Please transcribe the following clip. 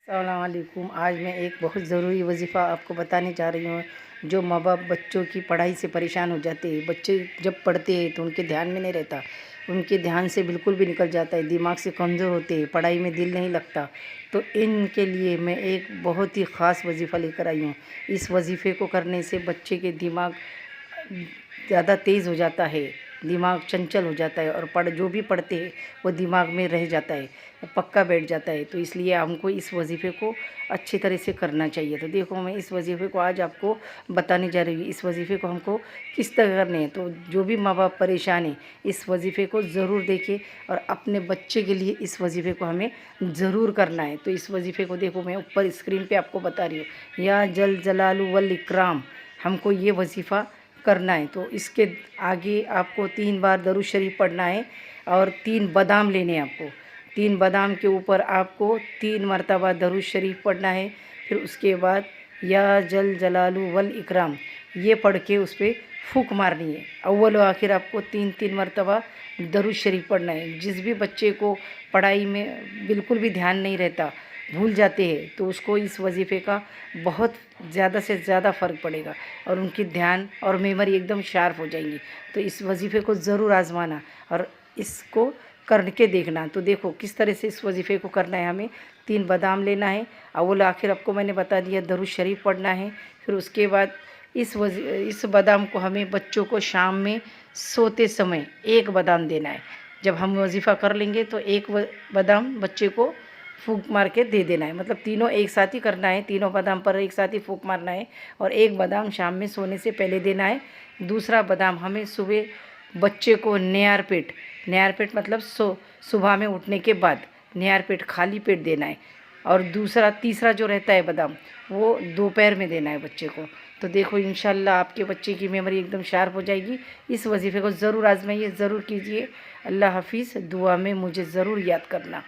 अस्सलाम वालेकुम। आज मैं एक बहुत ज़रूरी वजीफ़ा आपको बताने जा रही हूँ। जो माँ बाप बच्चों की पढ़ाई से परेशान हो जाते हैं, बच्चे जब पढ़ते हैं तो उनके ध्यान में नहीं रहता, उनके ध्यान से बिल्कुल भी निकल जाता है, दिमाग से कमज़ोर होते हैं, पढ़ाई में दिल नहीं लगता। तो इनके लिए मैं एक बहुत ही ख़ास वजीफ़ा लेकर आई हूँ। इस वजीफ़े को करने से बच्चे के दिमाग ज़्यादा तेज़ हो जाता है, दिमाग चंचल हो जाता है और जो भी पढ़ते हैं वो दिमाग में रह जाता है, पक्का बैठ जाता है। तो इसलिए हमको इस वजीफ़े को अच्छी तरह से करना चाहिए। तो देखो, मैं इस वजीफ़े को आज आपको बताने जा रही हूँ। इस वजीफ़े को हमको किस तरह करने हैं। तो जो भी माँ बाप परेशान हैं, इस वजीफ़े को ज़रूर देखें और अपने बच्चे के लिए इस वजीफ़े को हमें ज़रूर करना है। तो इस वजीफ़े को देखो, मैं ऊपर स्क्रीन पर आपको बता रही हूँ। या जल जलालु वल इकराम, हमको ये वजीफ़ा करना है। तो इसके आगे आपको 3 बार दरूद शरीफ पढ़ना है और 3 बादाम लेने हैं आपको। 3 बादाम के ऊपर आपको 3 मरतबा दरूद शरीफ पढ़ना है। फिर उसके बाद या जल जलालु वल इकराम ये पढ़ के उस पर फूंक मारनी है। अव्वल व आखिर आपको 3-3 मरतबा दरूद शरीफ पढ़ना है। जिस भी बच्चे को पढ़ाई में बिल्कुल भी ध्यान नहीं रहता, भूल जाते हैं, तो उसको इस वजीफ़े का बहुत ज़्यादा से ज़्यादा फ़र्क पड़ेगा और उनकी ध्यान और मेमोरी एकदम शार्प हो जाएंगी। तो इस वजीफ़े को ज़रूर आज़माना और इसको करके देखना। तो देखो किस तरह से इस वजीफ़े को करना है। हमें 3 बादाम लेना है, अव्वल आखिर आपको मैंने बता दिया, दरूद शरीफ पढ़ना है। फिर उसके बाद इस बादाम को हमें बच्चों को शाम में सोते समय 1 बादाम देना है। जब हम वजीफ़ा कर लेंगे तो 1 बादाम बच्चे को फूंक मार के दे देना है। मतलब तीनों एक साथ ही करना है, तीनों बादाम पर एक साथ ही फूंक मारना है और 1 बादाम शाम में सोने से पहले देना है। दूसरा बादाम हमें सुबह बच्चे को नयार पेट मतलब सुबह में उठने के बाद नयार पेट खाली पेट देना है। और तीसरा जो रहता है बादाम, वो दोपहर में देना है बच्चे को। तो देखो, इंशाल्लाह आपके बच्चे की मेमोरी एकदम शार्प हो जाएगी। इस वजीफ़े को ज़रूर आजमाइए, ज़रूर कीजिए। अल्लाह हाफिज़। दुआ में मुझे ज़रूर याद करना।